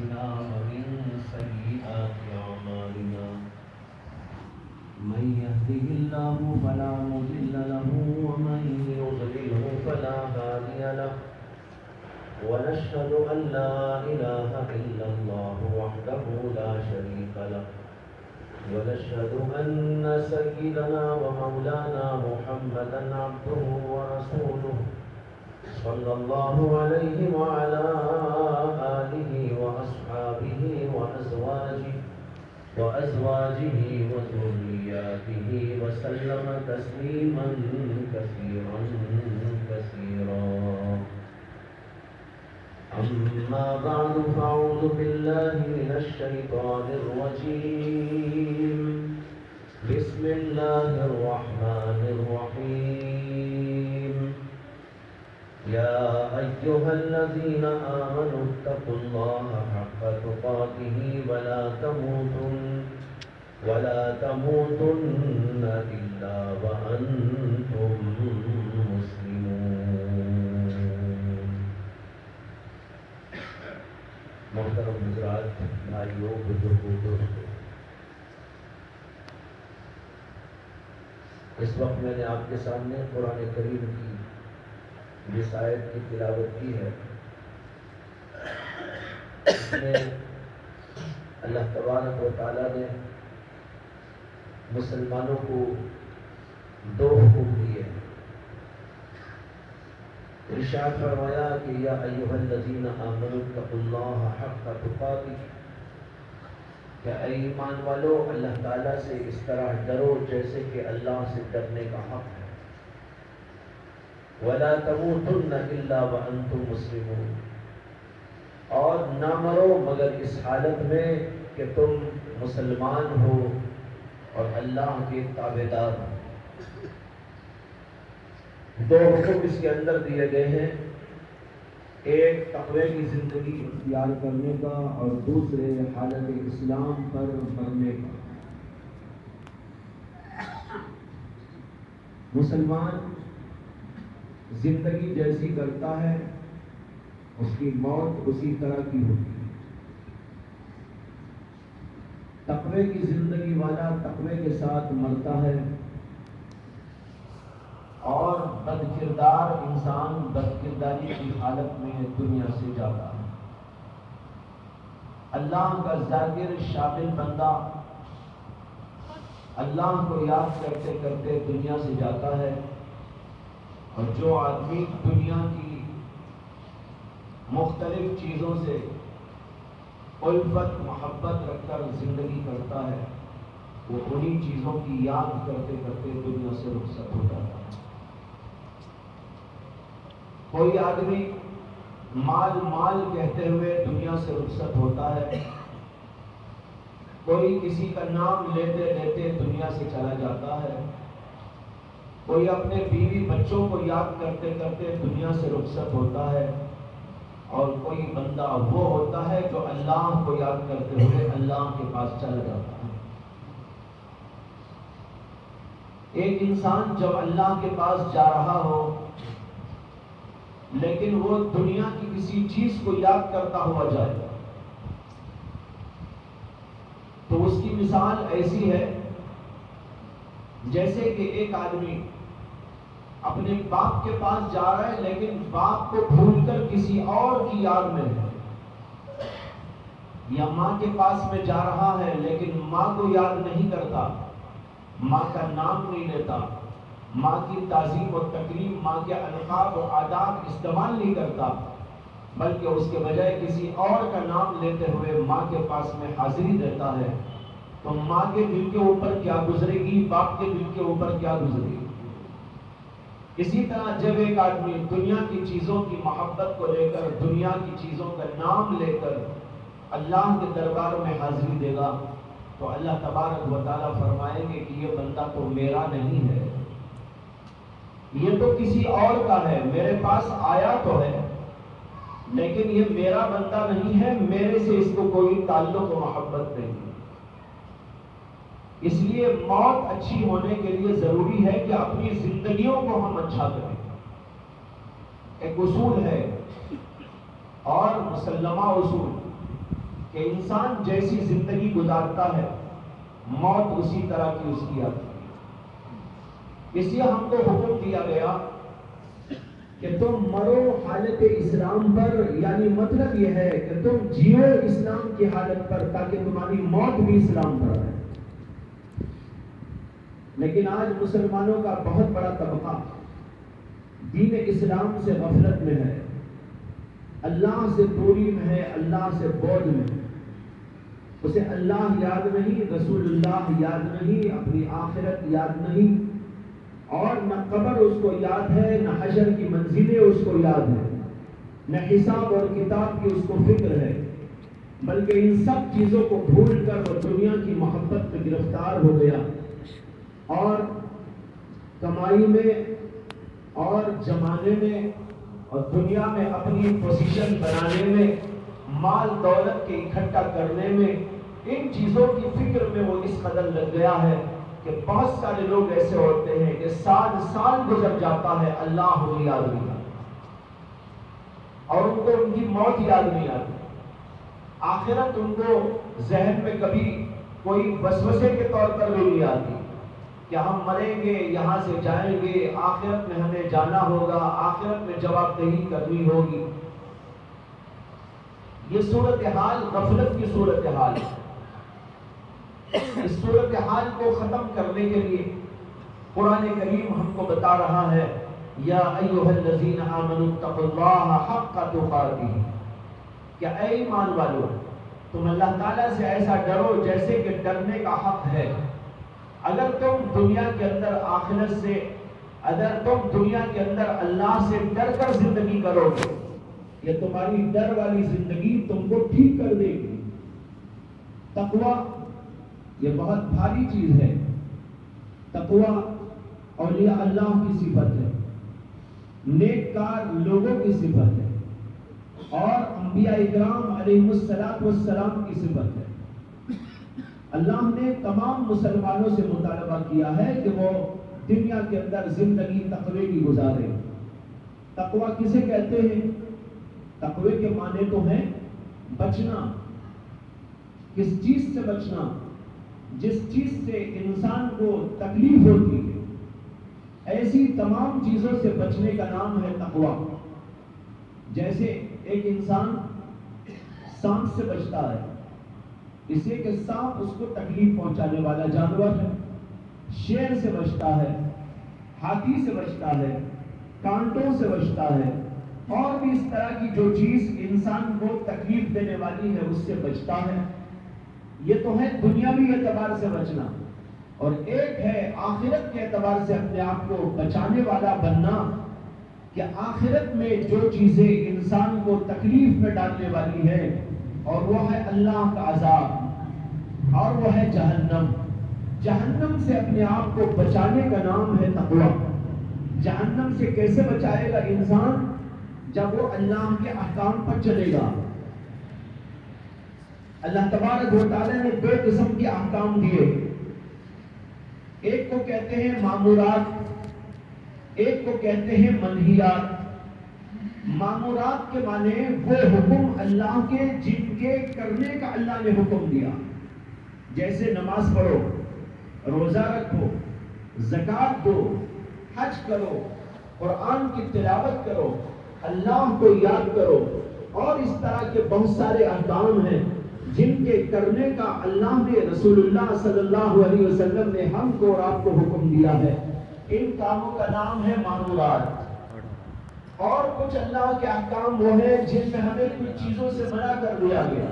أنفسنا ومن سيئات أعمالنا من يهده الله فلا مضل له ومن يضلله فلا هادي له ونشهد أن لا إله إلا الله وحده لا شريك له ونشهد أن سيدنا ومولانا محمدا عبده ورسوله صلى الله عليه وعلى آله وأصحابه وأزواجه وذرياته وسلم تسليما كثيرا كثيرا. أما بعد فأعوذ بالله من الشيطان الرجيم. بسم الله الرحمن الرحيم. يا أيها الذين آمنوا اتقوا الله حق تقاته ولا تموتن إلا وأنتم مسلمون. محترم حضرات، بھائیوں، بزرگوں، دوستوں، اس وقت میں نے آپ کے سامنے قرآن کریم کی جس آیت کی تلاوت کی ہے، اس میں اللہ تبارک و تعالیٰ نے مسلمانوں کو دو حکم دیے. ارشاد فرمایا کہ یا ایھا الذین آمنوا اتقوا اللہ حق تقاتہ، کہ اے ایمان والو اللہ تعالیٰ سے اس طرح ڈرو جیسے کہ اللہ سے ڈرنے کا حق ہے. وَلَا تَمُوتُنَّ إِلَّا وَأَنْتُمْ مُسْلِمُونَ، اور نہ مرو مگر اس حالت میں کہ تم مسلمان ہو اور اللہ کے تابعدار ہو. دو حکم اس کے اندر دیے گئے ہیں، ایک تقوی کی زندگی اختیار کرنے کا اور دوسرے حالت اسلام پر مرنے کا. مسلمان زندگی جیسی کرتا ہے اس کی موت اسی طرح کی ہوتی ہے. تقوی کی زندگی والا تقوی کے ساتھ مرتا ہے اور بد کردار انسان بد کرداری کی حالت میں دنیا سے جاتا ہے. اللہ کا ذاکر شامل بندہ اللہ کو یاد کرتے کرتے دنیا سے جاتا ہے، اور جو آدمی دنیا کی مختلف چیزوں سے الفت محبت رکھ کر زندگی کرتا ہے، وہ انہی چیزوں کی یاد کرتے کرتے دنیا سے رخصت ہو جاتا ہے. کوئی آدمی مال مال کہتے ہوئے دنیا سے رخصت ہوتا ہے، کوئی کسی کا نام لیتے لیتے دنیا سے چلا جاتا ہے، کوئی اپنے بیوی بچوں کو یاد کرتے کرتے دنیا سے رخصت ہوتا ہے، اور کوئی بندہ وہ ہوتا ہے جو اللہ کو یاد کرتے ہوئے اللہ کے پاس چلا جاتا ہے. ایک انسان جب اللہ کے پاس جا رہا ہو لیکن وہ دنیا کی کسی چیز کو یاد کرتا ہوا جائے تو اس کی مثال ایسی ہے جیسے کہ ایک آدمی اپنے باپ کے پاس جا رہا ہے لیکن باپ کو بھول کر کسی اور کی یاد میں ہے، یا ماں کے پاس میں جا رہا ہے لیکن ماں کو یاد نہیں کرتا، ماں کا نام نہیں لیتا، ماں کی تعظیم و تکریم، ماں کے القاب و آداب استعمال نہیں کرتا، بلکہ اس کے بجائے کسی اور کا نام لیتے ہوئے ماں کے پاس میں حاضری دیتا ہے، تو ماں کے دل کے اوپر کیا گزرے گی، باپ کے دل کے اوپر کیا گزرے گی. اسی طرح جب ایک آدمی دنیا کی چیزوں کی محبت کو لے کر، دنیا کی چیزوں کا نام لے کر اللہ کے دربار میں حاضری دے گا تو اللہ تبارک و تعالیٰ فرمائیں گے کہ یہ بندہ تو میرا نہیں ہے، یہ تو کسی اور کا ہے، میرے پاس آیا تو ہے لیکن یہ میرا بندہ نہیں ہے، میرے سے اس کو کوئی تعلق و محبت نہیں. اس لیے موت اچھی ہونے کے لیے ضروری ہے کہ اپنی زندگیوں کو ہم اچھا کریں. ایک اصول ہے اور مسلمہ اصول کہ انسان جیسی زندگی گزارتا ہے موت اسی طرح کی اس کی آتی ہے. اس لیے ہم کو حکم دیا گیا کہ تم مرو حالت اسلام پر، یعنی مطلب یہ ہے کہ تم جیو اسلام کی حالت پر تاکہ تمہاری موت بھی اسلام پر ہے. لیکن آج مسلمانوں کا بہت بڑا طبقہ دین اسلام سے غفلت میں ہے، اللہ سے دوری میں ہے، اللہ سے بعد میں ہے. اسے اللہ یاد نہیں، رسول اللہ یاد نہیں، اپنی آخرت یاد نہیں، اور نہ قبر اس کو یاد ہے، نہ حشر کی منزلیں اس کو یاد ہے، نہ حساب اور کتاب کی اس کو فکر ہے، بلکہ ان سب چیزوں کو بھول کر وہ دنیا کی محبت میں گرفتار ہو گیا اور کمائی میں اور جمانے میں اور دنیا میں اپنی پوزیشن بنانے میں، مال دولت کے اکٹھا کرنے میں، ان چیزوں کی فکر میں وہ اس قدر لگ گیا ہے کہ بہت سارے لوگ ایسے ہوتے ہیں کہ سال گزر جاتا ہے، اللہ انہیں یاد نہیں آتا اور ان کو ان کی موت یاد نہیں آتی. آخرت ان کو ذہن میں کبھی کوئی وسوسے کے طور پر بھی نہیں آتی کہ ہم مریں گے، یہاں سے جائیں گے، آخرت میں ہمیں جانا ہوگا، آخرت میں جواب دہی کرنی ہوگی. یہ صورتحال غفلت کی صورتحال ہے. اس صورتحال کو ختم کرنے کے لیے قرآن کریم ہم کو بتا رہا ہے، یا ایھا الذین آمنوا اتقوا اللہ حق تقاتہ، کہ اے ایمان والو تم اللہ تعالیٰ سے ایسا ڈرو جیسے کہ ڈرنے کا حق ہے. اگر تم دنیا کے اندر آخرت سے، اگر تم دنیا کے اندر اللہ سے ڈر کر زندگی کرو گے، یہ تمہاری ڈر والی زندگی تم کو ٹھیک کر دے گی. تقوی یہ بہت بھاری چیز ہے. تقوی اولیاء اللہ کی صفت ہے، نیک کار لوگوں کی صفت ہے، اور انبیاء اکرام علیہم السلام کی صفت ہے. اللہ نے تمام مسلمانوں سے مطالبہ کیا ہے کہ وہ دنیا کے اندر زندگی تقوی کی گزارے. تقوی کسے کہتے ہیں؟ تقوی کے معنی تو ہیں بچنا. کس چیز سے بچنا؟ جس چیز سے انسان کو تکلیف ہوتی ہے، ایسی تمام چیزوں سے بچنے کا نام ہے تقوی. جیسے ایک انسان سانپ سے بچتا ہے، اس لیے کہ سانپ اس کو تکلیف پہنچانے والا جانور ہے. شیر سے بچتا ہے، ہاتھی سے بچتا ہے، کانٹوں سے بچتا ہے، اور بھی اس طرح کی جو چیز انسان کو تکلیف دینے والی ہے اس سے بچتا ہے. یہ تو ہے دنیاوی اعتبار سے بچنا، اور ایک ہے آخرت کے اعتبار سے اپنے آپ کو بچانے والا بننا، کہ آخرت میں جو چیزیں انسان کو تکلیف میں ڈالنے والی ہے، اور وہ ہے اللہ کا عذاب، اور وہ ہے جہنم. جہنم سے اپنے آپ کو بچانے کا نام ہے تقوی. جہنم سے کیسے بچائے گا انسان؟ جب وہ اللہ کے احکام پر چلے گا. اللہ تبارک و تعالیٰ نے دو قسم کے احکام دیے، ایک کو کہتے ہیں مامورات، ایک کو کہتے ہیں منہیات. مامورات کے معنی وہ حکم اللہ کے جن کے کرنے کا اللہ نے حکم دیا، جیسے نماز پڑھو، روزہ رکھو، زکوٰۃ دو، حج کرو، قرآن کی تلاوت کرو، اللہ کو یاد کرو، اور اس طرح کے بہت سارے احکام ہیں جن کے کرنے کا اللہ نے، رسول اللہ صلی اللہ علیہ وسلم نے ہم کو اور آپ کو حکم دیا ہے. ان کاموں کا نام ہے مامورات. اور کچھ اللہ کے احکام وہ ہیں جن میں ہمیں کچھ چیزوں سے منع کر دیا گیا.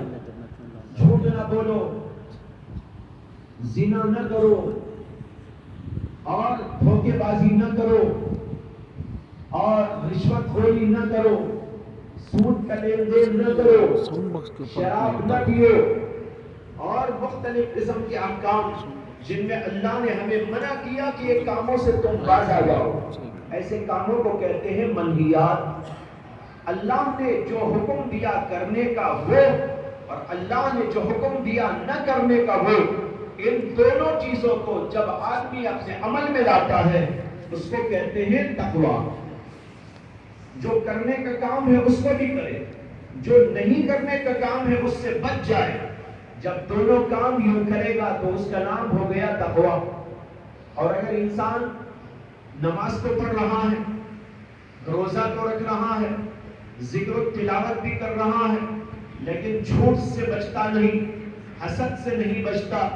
جھوٹ نہ بولو، زنا نہ کرو، اور دھوکے بازی نہ کرو، اور رشوت خوری نہ کرو، سود کا لین دین نہ کرو، شراب نہ پیو، اور مختلف قسم کے احکام جن میں اللہ نے ہمیں منع کیا کہ یہ کاموں سے تم باز آ جاؤ. ایسے کاموں کو کہتے ہیں منہیات. اللہ نے جو حکم دیا کرنے کا وہ، اور اللہ نے جو حکم دیا نہ کرنے کا وہ، ان دونوں چیزوں کو جب آدمی اپنے عمل میں لاتا ہے اس کو کہتے ہیں تقوی. جو کرنے کا کام ہے اس کو بھی کرے، جو نہیں کرنے کا کام ہے اس سے بچ جائے. جب دونوں کام یوں کرے گا تو اس کا نام ہو گیا تقویٰ. اور اگر انسان نماز تو پڑھ رہا ہے، روزہ تو رکھ رہا ہے، ذکر و تلاوت بھی کر رہا ہے، لیکن جھوٹ سے بچتا نہیں، حسد سے نہیں بچتا،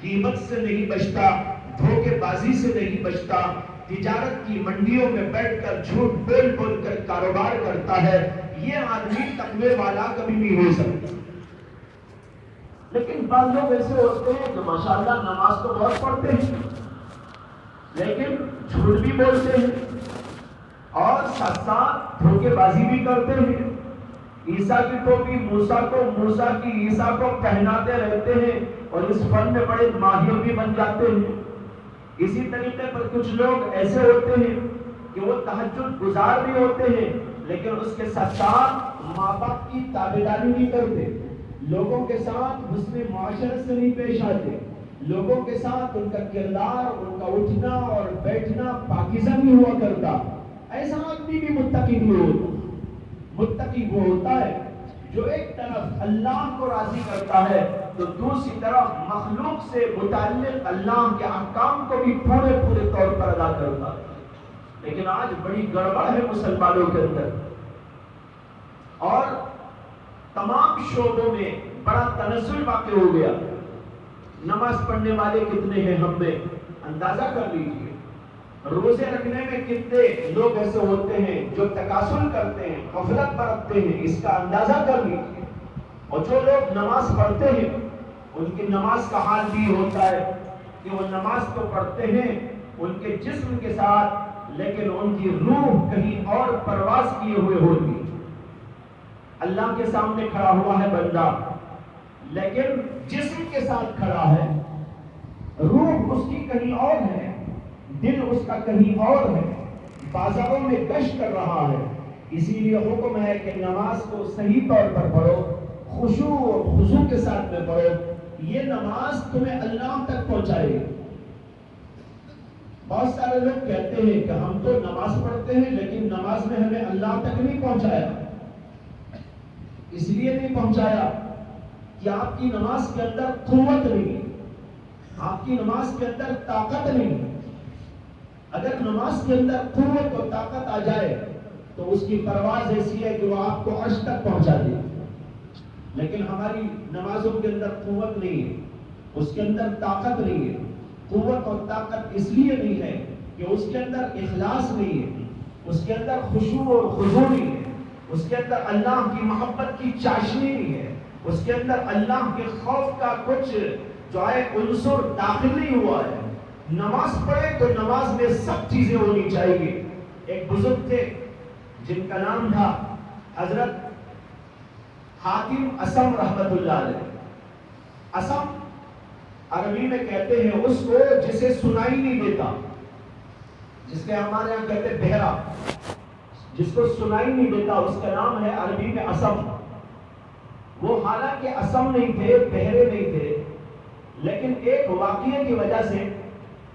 غیبت سے نہیں بچتا، دھوکے بازی سے نہیں بچتا، تجارت کی منڈیوں میں بیٹھ کر جھوٹ بول بول کر کاروبار کرتا ہے، یہ آدمی تقوی والا کبھی نہیں ہو سکتا. لیکن بعض لوگ ایسے ہوتے ہیں جو ماشاءاللہ نماز تو بہت پڑھتے ہیں لیکن جھوٹ بھی بولتے ہیں اور ساتھ ساتھ دھوکے بازی بھی کرتے ہیں. عیسیٰ کی ٹوپی موسیٰ کو، موسیٰ کی عیسیٰ کو پہناتے رہتے ہیں اور اس فن میں بڑے ماہر بھی بن جاتے ہیں. اسی طریقے پر کچھ لوگ ایسے ہوتے ہیں کہ وہ تہجد گزار بھی ہوتے ہیں لیکن اس کے ساتھ ساتھ ماں باپ کی تابعداری نہیں کرتے، لوگوں کے ساتھ حسن معاشرت سے نہیں پیش آتے، لوگوں کے ساتھ ان کا کردار، ان کا اٹھنا اور بیٹھنا پاکیزہ نہیں ہوا کرتا. ایسا آدمی بھی متقی نہیں ہوتا. متقی وہ ہوتا ہے جو ایک طرف اللہ کو راضی کرتا ہے تو دوسری طرف مخلوق سے متعلق اللہ کے احکام کو بھی پورے طور پر ادا کرتا ہے. لیکن آج بڑی گڑبڑ ہے مسلمانوں کے اندر اور تمام شعبوں میں بڑا تنزل واقع ہو گیا. نماز پڑھنے والے کتنے ہیں ہم میں اندازہ کر لیجئے. روزے رکھنے میں کتنے لوگ ایسے ہوتے ہیں جو تکاسل کرتے ہیں، غفلت برتتے ہیں، اس کا اندازہ کر لیجئے. اور جو لوگ نماز پڑھتے ہیں ان کی نماز کا حال بھی ہوتا ہے کہ وہ نماز تو پڑھتے ہیں ان کے جسم کے ساتھ لیکن ان کی روح کہیں اور پرواز کیے ہوئے ہوتی. اللہ کے سامنے کھڑا ہوا ہے بندہ لیکن جسم کے ساتھ کھڑا ہے، روح اس کی کہیں اور ہے، دل اس کا کہیں اور ہے، بازاروں میں گشت کر رہا ہے. اسی لیے حکم ہے کہ نماز کو صحیح طور پر پڑھو، خشوع اور خضوع کے ساتھ میں پڑھو. یہ نماز تمہیں اللہ تک پہنچائے گی. بہت سارے لوگ کہتے ہیں کہ ہم تو نماز پڑھتے ہیں لیکن نماز میں ہمیں اللہ تک نہیں پہنچایا. اس لیے نہیں پہنچایا کہ آپ کی نماز کے اندر قوت نہیں ہے، آپ کی نماز کے اندر طاقت نہیں ہے. اگر نماز کے اندر قوت اور طاقت آ جائے تو اس کی پرواز ایسی ہے کہ وہ آپ کو عرش تک پہنچا دے. لیکن ہماری نمازوں کے اندر قوت نہیں ہے، اس کے اندر طاقت نہیں ہے. قوت اور طاقت اس لیے نہیں ہے کہ اس کے اندر اخلاص نہیں ہے، اس کے اندر خشوع اور خضوع نہیں ہے، اس کے اندر اللہ کی محبت کی چاشنی نہیں ہے، اس کے اندر اللہ کے خوف کا کچھ جو ہے عنصر داخل نہیں ہوا ہے. نماز پڑھے تو نماز میں سب چیزیں ہونی چاہیے. ایک بزرگ تھے جن کا نام تھا حضرت حاتم اصم رحمت اللہ علیہ. اصم عربی میں کہتے ہیں اس کو جسے سنائی نہیں دیتا، جس کے ہمارے یہاں کہتے ہیں بہرا، جس کو سنائی نہیں دیتا اس کا نام ہے عربی میں اصم. وہ حالانکہ اصم نہیں تھے، بہرے نہیں تھے، لیکن ایک واقعے کی وجہ سے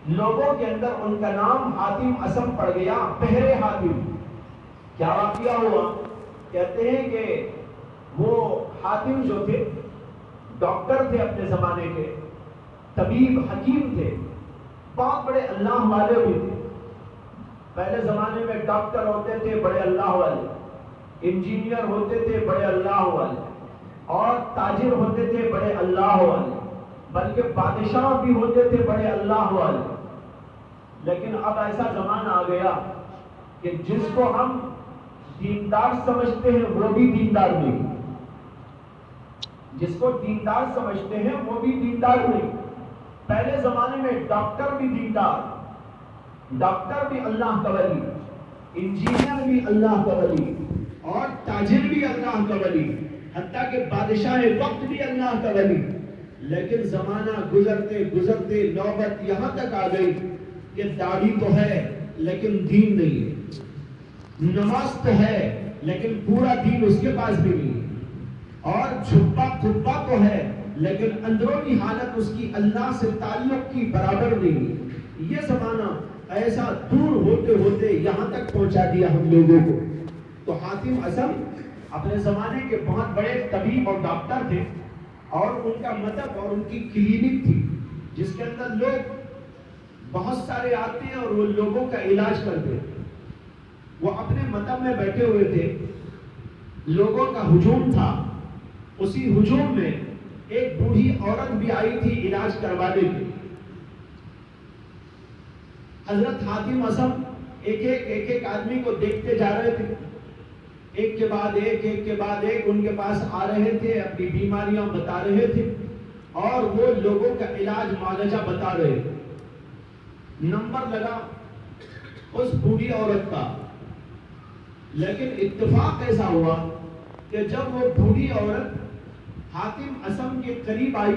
لوگوں کے اندر ان کا نام حاتم اصم پڑ گیا، بہرے حاتم. کیا واقعہ ہوا؟ کہتے ہیں کہ وہ حاتم جو تھے ڈاکٹر تھے، اپنے زمانے کے طبیب حکیم تھے، بہت بڑے اللہ والے بھی تھے. پہلے زمانے میں ڈاکٹر ہوتے تھے بڑے اللہ والے، انجینئر ہوتے تھے بڑے اللہ والے، اور تاجر ہوتے تھے بڑے اللہ والے، بلکہ بادشاہ بھی ہوتے تھے بڑے اللہ والے. لیکن اب ایسا زمانہ آ گیا کہ جس کو ہم دیندار سمجھتے ہیں وہ بھی دیندار نہیں، جس کو دیندار سمجھتے ہیں وہ بھی دیندار نہیں. پہلے زمانے میں ڈاکٹر بھی دیندار، ڈاکٹر بھی اللہ کا ولی، انجینئر بھی اللہ کا ولی، اور تاجر بھی اللہ کا ولی، حتیٰ کہ بادشاہ وقت بھی اللہ کا ولی. لیکن زمانہ گزرتے گزرتے نوبت یہاں تک آ گئی کہ داڑھی تو ہے لیکن دین نہیں ہے، نماز تو ہے لیکن پورا دین اس کے پاس بھی نہیں ہے، اور چھپا کھپا تو ہے لیکن اندرونی حالت اس کی اللہ سے تعلق کی برابر نہیں ہے. یہ زمانہ ایسا دور ہوتے ہوتے یہاں تک پہنچا دیا ہم لوگوں کو. تو حاتم اصم اپنے زمانے کے بہت بڑے طبیب اور ڈاکٹر تھے، اور ان کا مطلب اور ان کی کلینک تھی جس کے اندر لوگ بہت سارے آتے ہیں اور وہ لوگوں کا علاج کرتے تھے۔ وہ اپنے مطلب میں بیٹھے ہوئے تھے، لوگوں کا ہجوم تھا، اسی ہجوم میں ایک بوڑھی عورت بھی آئی تھی علاج کروانے کے۔ حضرت حاتم اصم ایک آدمی کو دیکھتے جا رہے تھے، ایک کے بعد ایک ان کے پاس آ رہے تھے، اپنی بیماریاں بتا رہے تھے اور وہ لوگوں کا علاج معالجہ بتا رہے تھے۔ نمبر لگا اس بوڑھی عورت کا، لیکن اتفاق ایسا ہوا کہ جب وہ بوڑھی عورت حاتم اصم کے قریب آئی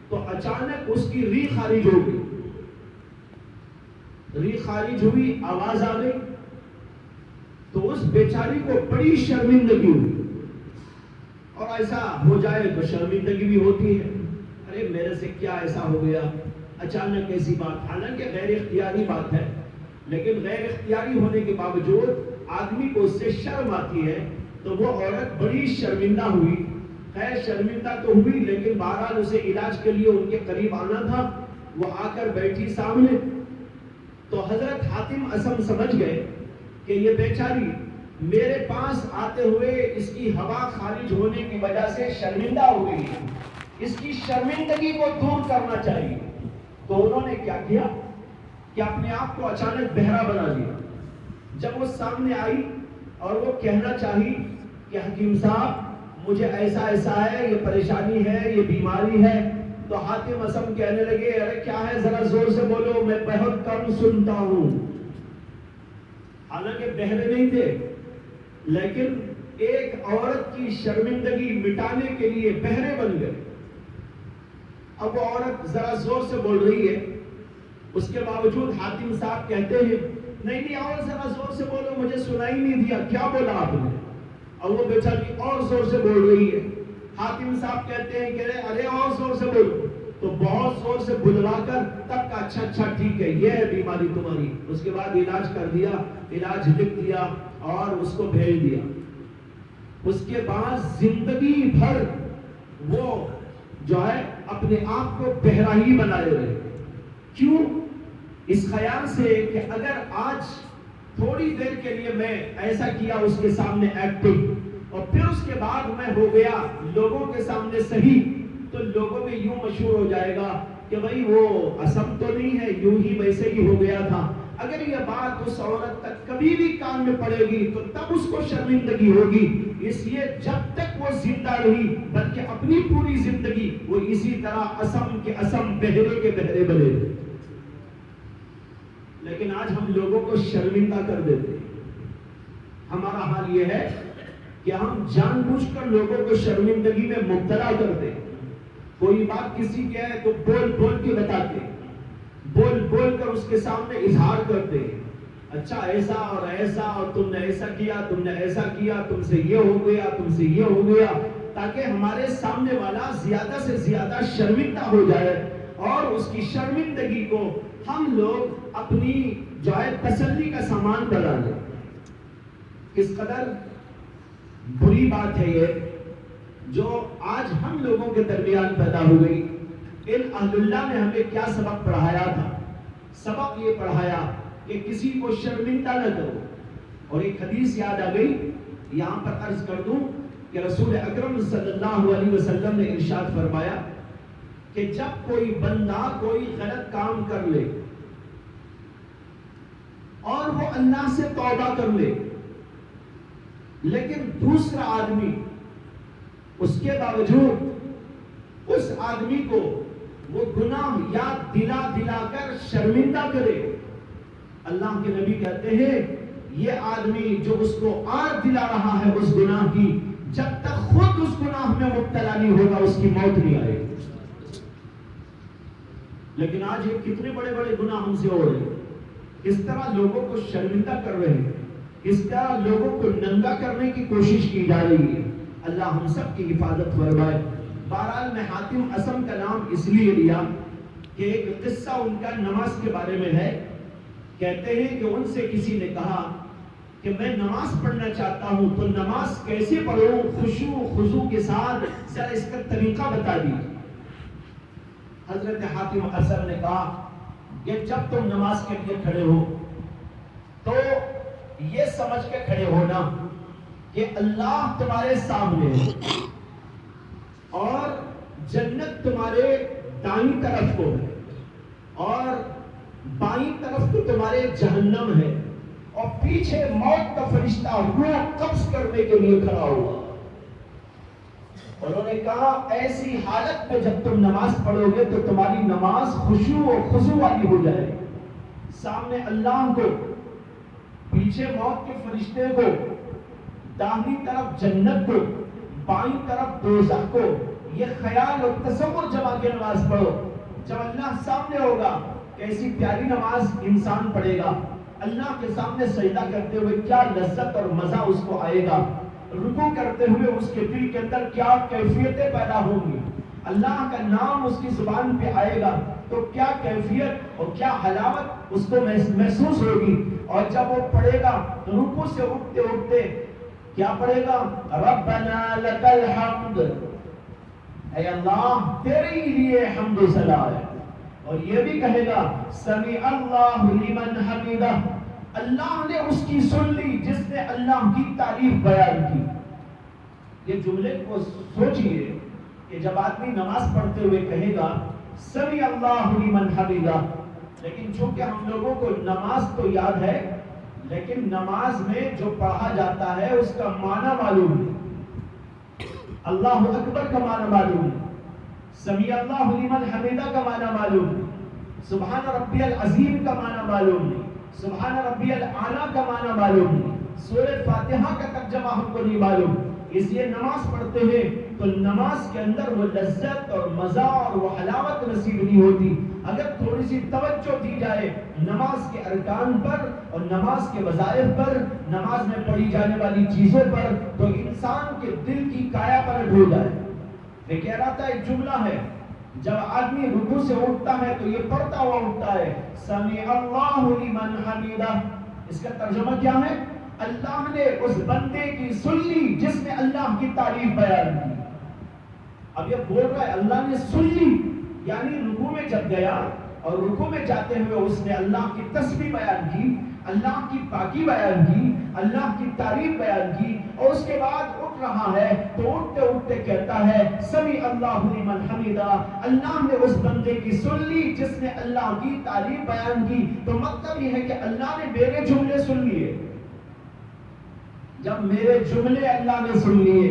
تو اچانک اس کی ریح خارج ہو گئی۔ ریح خارج ہوئی، آواز آ گئی، تو اس بیچاری کو بڑی شرمندگی ہوئی، اور ایسا ہو جائے تو شرمندگی بھی ہوتی ہے، ارے میرے سے کیا ایسا ہو گیا، اچانک ایسی بات، حالانکہ غیر اختیاری بات ہے، لیکن غیر اختیاری ہونے کے باوجود آدمی کو اس سے شرم آتی ہے، تو وہ عورت بڑی شرمندہ ہوئی۔ خیر شرمندہ تو ہوئی، لیکن بہرحال اسے علاج کے لیے ان کے قریب آنا تھا، وہ آ کر بیٹھی سامنے۔ تو حضرت حاتم اصم سمجھ گئے کہ یہ بیچاری میرے پاس آتے ہوئے اس کی ہوا خارج ہونے کی وجہ سے شرمندہ ہو گئی ہے، اس کی شرمندگی کو دور کرنا چاہیے۔ تو انہوں نے کیا کیا کہ اپنے آپ کو اچانک بہرا بنا لیا۔ جب وہ سامنے آئی اور وہ کہنا چاہی کہ حکیم صاحب مجھے ایسا ہے، یہ پریشانی ہے، یہ بیماری ہے، تو حاتم اصم کہنے لگے ارے کیا ہے، ذرا زور سے بولو، میں بہت کم سنتا ہوں۔ حالانکہ بہرے نہیں تھے، لیکن ایک عورت کی شرمندگی مٹانے کے لیے بہرے بن گئے۔ اب وہ عورت ذرا زور سے بول رہی ہے، اس کے باوجود حاتم صاحب کہتے ہیں نہیں اور ذرا زور سے بولو، مجھے سنائی نہیں دیا، کیا بولا آپ نے؟ اور وہ بیچاری اور زور سے بول رہی ہے۔ حاتم صاحب کہتے ہیں کہ ارے اور زور سے بولو، تو بہت زور سے بلوا کر تب کا اچھا ٹھیک ہے، یہ ہے بیماری تمہاری۔ اس کے بعد علاج کر دیا، علاج لکھ دیا اور اس کو بھیج دیا۔ اس کے بعد زندگی بھر وہ جو ہے اپنے آپ کو بہرا ہی بنائے رہے۔ کیوں؟ اس خیال سے کہ اگر آج تھوڑی دیر کے لیے میں ایسا کیا اس کے سامنے ایکٹنگ، اور پھر اس کے بعد میں ہو گیا لوگوں کے سامنے صحیح، تو لوگوں میں یوں مشہور ہو جائے گا کہ بھئی وہ اصم تو نہیں ہے، یوں ہی ویسے ہی ہو گیا تھا۔ اگر یہ بات اس عورت تک کبھی بھی کان میں پڑے گی تو تب اس کو شرمندگی ہوگی۔ اس لیے جب تک وہ زندہ رہی، بلکہ اپنی پوری زندگی وہ اسی طرح اصم کے اصم، بہرے کے بہرے بنے۔ لیکن آج ہم لوگوں کو شرمندہ کر دیتے ہیں۔ ہمارا حال یہ ہے کہ ہم جان بوجھ کر لوگوں کو شرمندگی میں مبتلا کرتے ہیں۔ کوئی بات کسی کی ہے تو بول بول کے بتاتے ہیں، بول بول کر اس کے سامنے اظہار کرتے ہیں، اچھا ایسا اور ایسا، اور تم نے ایسا کیا، تم نے ایسا کیا، تم سے یہ ہو گیا، تم سے یہ ہو گیا، تاکہ ہمارے سامنے والا زیادہ سے زیادہ شرمندہ ہو جائے، اور اس کی شرمندگی کو ہم لوگ اپنی جو ہے تسلی کا سامان بنا لیں۔ کس قدر بری بات ہے یہ جو آج ہم لوگوں کے درمیان پیدا ہو گئی۔ ان اہل اللہ نے ہمیں کیا سبق پڑھایا تھا؟ سبق یہ پڑھایا کہ کسی کو شرمندہ نہ کرو۔ اور ایک حدیث یاد آ گئی، یہاں پر عرض کر دوں کہ رسول اکرم صلی اللہ علیہ وسلم نے ارشاد فرمایا کہ جب کوئی بندہ کوئی غلط کام کر لے اور وہ اللہ سے توبہ کر لے، لیکن دوسرا آدمی اس کے باوجود اس آدمی کو وہ گناہ یاد دلا کر شرمندہ کرے، اللہ کے نبی کہتے ہیں یہ آدمی جو اس کو آر دلا رہا ہے اس گناہ کی، جب تک خود اس گناہ میں مبتلا نہیں ہوگا اس کی موت نہیں آئے گی۔ لیکن آج یہ کتنے بڑے بڑے گناہ ہم سے ہو رہے ہیں، کس طرح لوگوں کو شرمندہ کر رہے ہیں، کس طرح لوگوں کو ننگا کرنے کی کوشش کی جا رہی ہے۔ اللہ ہم سب کی حفاظت فرمائے۔ بہرحال میں حاتم اصم کا نام اس لیے لیا کہ ایک قصہ ان کا نماز کے بارے میں ہے۔ کہتے ہیں کہ ان سے کسی نے کہا کہ میں نماز پڑھنا چاہتا ہوں تو نماز کیسے پڑھوں خشوع و خضوع کے ساتھ، ذرا اس کا طریقہ بتا دیجیے۔ حضرت حاتم اصل نے کہا کہ جب تم نماز کے لیے کھڑے ہو تو یہ سمجھ کے کھڑے ہونا کہ اللہ تمہارے سامنے ہے اور جنت تمہارے دائیں طرف کو ہے اور بائیں طرف تو تمہارے جہنم ہے اور پیچھے موت کا فرشتہ روح قبض کرنے کے لیے کھڑا ہوا۔ انہوں نے کہا ایسی حالت میں جب تم نماز پڑھو گے تو تمہاری نماز خشوع و خضوع والی ہو جائے، سامنے اللہ کو، پیچھے موت کے فرشتے کو، داہنی طرف جنت کو، بائیں طرف دوزخ کو۔ یہ خیال اور تصور جما کے نماز پڑھو، جب اللہ سامنے ہوگا کیسی پیاری نماز انسان پڑھے گا، اللہ کے سامنے سجدہ کرتے ہوئے کیا لذت اور مزہ اس کو آئے گا، رکوع کرتے ہوئے اس کے دل کے اندر کیا کیفیتیں پیدا ہوں گی، اللہ کا نام اس کی زبان پہ آئے گا تو کیا کیفیت اور کیا حلاوت اس کو محسوس ہوگی۔ اور جب وہ پڑھے گا تو رکوع سے اٹھتے اٹھتے کیا پڑھے گا، ربنا لک الحمد، اے اللہ تیرے لیے حمد و ثنا ہے، اور یہ بھی کہے گا سمع اللہ لمن حمدہ، اللہ نے اس کی سن لی جس نے اللہ کی تعریف بیان کی۔ یہ جملے کو سوچئے کہ جب آدمی نماز پڑھتے ہوئے کہے گا سمع اللہ لمن حمدہ، لیکن چونکہ ہم لوگوں کو نماز تو یاد ہے لیکن نماز میں جو پڑھا جاتا ہے اس کا معنی معلوم نہیں، اللہ اکبر کا معنی معلوم نہیں، سمیع اللہ لمن حمدہ کا معنی معلوم نہیں، سبحان ربی العظیم کا معنی معلوم نہیں، سبحان ربی الاعلیٰ کا معنی معلوم نہیں، سورہ فاتحہ کا ترجمہ ہم کو نہیں معلوم۔ اس لیے نماز پڑھتے ہیں تو نماز کے اندر وہ لذت اور مزہ اور وہ حلاوت نصیب نہیں ہوتی۔ اگر تھوڑی سی توجہ دی جائے نماز کے ارکان پر اور نماز کے وظائف پر، نماز میں پڑھی جانے والی چیزوں پر، تو انسان کے دل کی کایا پلٹ ہو جائے۔ میں کہہ رہا تھا ایک جملہ ہے، جب آدمی رکوع سے اٹھتا ہے تو یہ پڑھتا ہوا اٹھتا ہے سمیع اللہ لمن حمدہ، اس کا ترجمہ کیا ہے، اللہ نے اس بندے کی سن لی جس نے اللہ کی تعریف بیان کی۔ اب یہ بول رہا ہے اللہ نے سن لی، یعنی رکوع میں جب گیا اور رکوع میں جاتے ہوئے اس نے اللہ کی تسبیح بیان کی، اللہ کی پاکی بیان کی، اللہ کی تعریف بیان کی، اور اس کے بعد اٹھ رہا ہے تو اٹھتے اٹھتے کہتا ہے سمیع اللہ لمن حمدہ، اللہ نے اس بندے کی سن لی جس نے اللہ کی تعریف بیان کی۔ تو مطلب یہ ہے کہ اللہ نے میرے جملے سن لیے۔ جب میرے جملے اللہ نے سن لیے،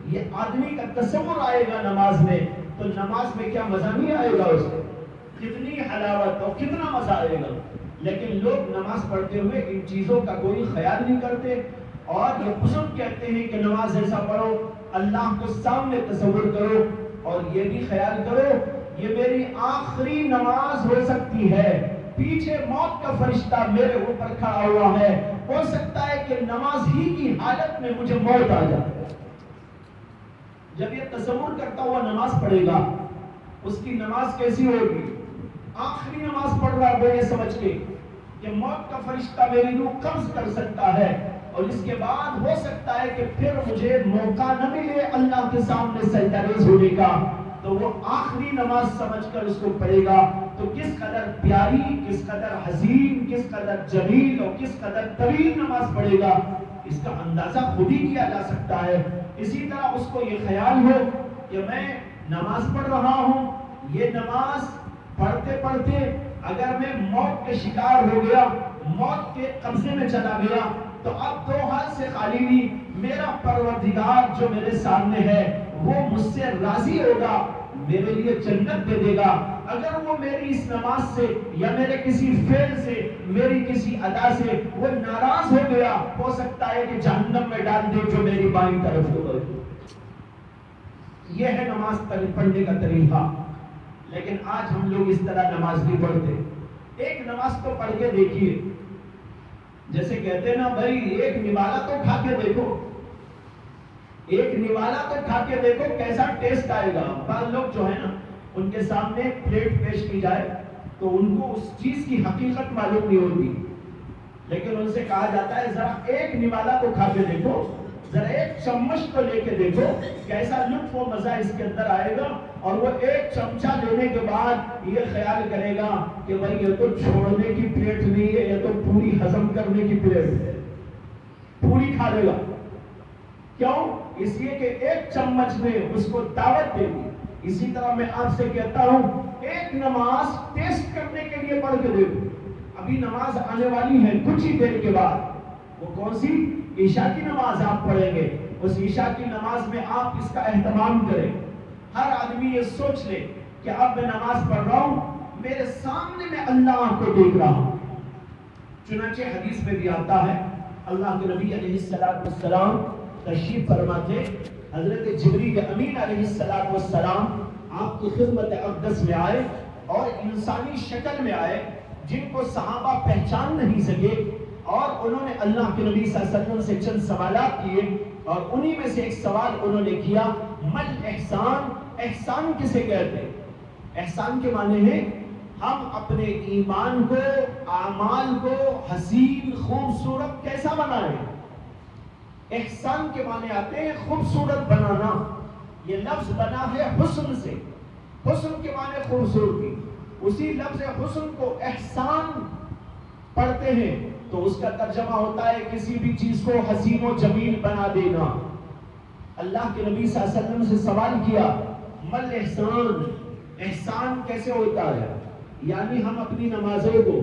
یہ آدمی کا تصور آئے گا نماز میں، تو نماز میں کیا مزہ نہیں آئے گا، اس کو کتنی حلاوت اور کتنا مزہ آئے گا۔ لیکن لوگ نماز پڑھتے ہوئے ان چیزوں کا کوئی خیال نہیں کرتے، اور یہ بزرگ کہتے ہیں کہ نماز ایسا پڑھو اللہ کو سامنے تصور کرو اور یہ بھی خیال کرو یہ میری آخری نماز ہو سکتی ہے، پیچھے موت کا فرشتہ میرے اوپر کھڑا ہوا ہے، ہو سکتا ہے کہ نماز ہی کی حالت میں مجھے موت آ جائے۔ جب یہ تصور کرتا ہوا نماز پڑھے گا اس کی نماز کیسی ہوگی، آخری نماز پڑھ رہا وہ یہ سمجھ کے کہ موت کا فرشتہ میری روح قبض کر سکتا ہے، اور اس کے بعد ہو سکتا ہے کہ پھر مجھے موقع نہ ملے اللہ کے سامنے سجدہ ریز ہونے کا، تو وہ آخری نماز سمجھ کر اس کو پڑھے گا۔ تو کس قدر پیاری، کس قدر حسین، کس قدر جمیل اور کس قدر طویل نماز پڑھے گا، اس کا اندازہ خود ہی کیا جا سکتا ہے۔ اسی طرح اس کو یہ خیال ہو کہ میں نماز پڑھ رہا ہوں، یہ نماز پڑھتے پڑھتے اگر میں موت کے شکار ہو گیا، موت کے قبضے میں چلا گیا، تو اب دو ہاتھ سے خالی نہیں، میرا پروردگار جو میرے سامنے ہے وہ مجھ سے راضی ہوگا، میرے لیے جنت دے دے گا۔ اگر وہ میری اس نماز سے یا میرے کسی فعل سے، میری کسی ادا سے وہ ناراض ہو گیا، ہو سکتا ہے کہ جہنم میں ڈال دے جو میری بائیں طرف ہوگا۔ یہ ہے نماز پڑھنے کا طریقہ، لیکن آج ہم لوگ اس طرح نماز نہیں پڑھتے۔ ایک نماز تو پڑھ کے دیکھیے، جیسے کہتے ہیں نا بھائی ایک نوالا تو کھا کے دیکھو، ایک نوالا تو کھا کے دیکھو کیسا ٹیسٹ آئے گا۔ بعض لوگ جو ہے نا ان کے سامنے پلیٹ پیش کی جائے تو ان کو اس چیز کی حقیقت معلوم نہیں ہوتی، لیکن ان سے کہا جاتا ہے ذرا ایک نوالا کو کھا کے دیکھو، ذرا ایک چمچ کو لے کے دیکھو، کیسا لطف و مزہ اس کے اندر آئے گا۔ اور وہ ایک چمچہ لینے کے بعد یہ خیال کرے گا کہ بھائی یہ تو چھوڑنے کی پلیٹ نہیں ہے، یہ تو پوری ہضم کرنے کی پلیٹ ہے، پوری کھا لے گا۔ کیوں؟ اس لیے کہ ایک چمچ نے اس کو دعوت دے دی۔ اسی طرح میں آپ سے کہتا ہوں ایک نماز ٹیسٹ کرنے کے لیے پڑھ کے دیکھو۔ ابھی نماز آنے والی ہے کچھ ہی دیر کے بعد، وہ کون سی؟ عشاء کی نماز آپ پڑھیں گے۔ اس عشاء کی نماز میں آپ اس کا اہتمام کریں۔ ہر آدمی یہ سوچ لے کہ اب میں نماز پڑھ رہا ہوں، میرے سامنے میں اللہ کو دیکھ رہا ہوں۔ چنانچہ حدیث میں بھی آتا ہے، اللہ کے نبی علیہ السلام تشریف فرما تھے، حضرت جبریل امین علیہ السلام آپ کی خدمت اقدس میں آئے اور انسانی شکل میں آئے، جن کو صحابہ پہچان نہیں سکے، اور انہوں نے اللہ کے نبی صلی اللہ علیہ وسلم سے چند سوالات کیے، اور انہی میں سے ایک سوال انہوں نے کیا، مل احسان، احسان کسے کہتے ہیں؟ احسان کے معنی ہے ہم اپنے ایمان کو، اعمال کو حسین خوبصورت کیسا بنائیں۔ احسان کے معنی آتے ہیں خوبصورت بنانا۔ یہ لفظ بنا ہے حسن سے، حسن کے معنی خوبصورتی، اسی لفظ حسن کو احسان پڑھتے ہیں تو اس کا ترجمہ ہوتا ہے کسی بھی چیز کو حسین و جمیل بنا دینا۔ اللہ کے نبی صلی اللہ علیہ وسلم سے سوال کیا، مل احسان، احسان کیسے ہوتا ہے؟ یعنی ہم اپنی نمازوں کو،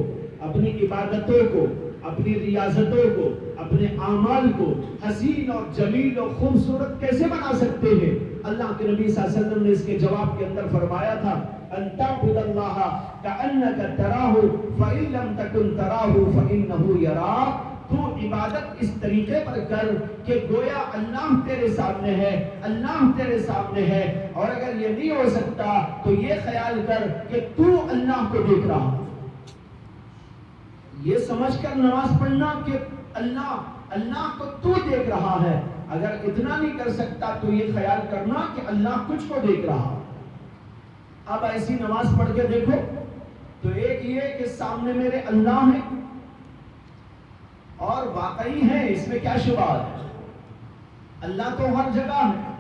اپنی عبادتوں کو، اپنی ریاضتوں کو، اپنے اعمال کو حسین اور جمیل اور خوبصورت کیسے بنا سکتے ہیں؟ اللہ کے نبی صلی اللہ علیہ وسلم نے اس کے جواب کے اندر فرمایا تھا، ان تعبد اللہ کأنک تراہ فإن لم تکن تراہ فإنہ یراک۔ تو عبادت اس طریقے پر کر کہ گویا اللہ تیرے سامنے ہے، اللہ تیرے سامنے ہے، اور اگر یہ نہیں ہو سکتا تو یہ خیال کر کہ تو اللہ کو دیکھ رہا۔ یہ سمجھ کر نماز پڑھنا کہ اللہ کو تو دیکھ رہا ہے۔ اگر اتنا نہیں کر سکتا تو یہ خیال کرنا کہ اللہ کچھ کو دیکھ رہا۔ اب ایسی نماز پڑھ کے دیکھو تو ایک یہ کہ سامنے میرے اللہ ہیں اور واقعی ہے، اس میں کیا شبہ ہے؟ اللہ تو ہر جگہ ہے،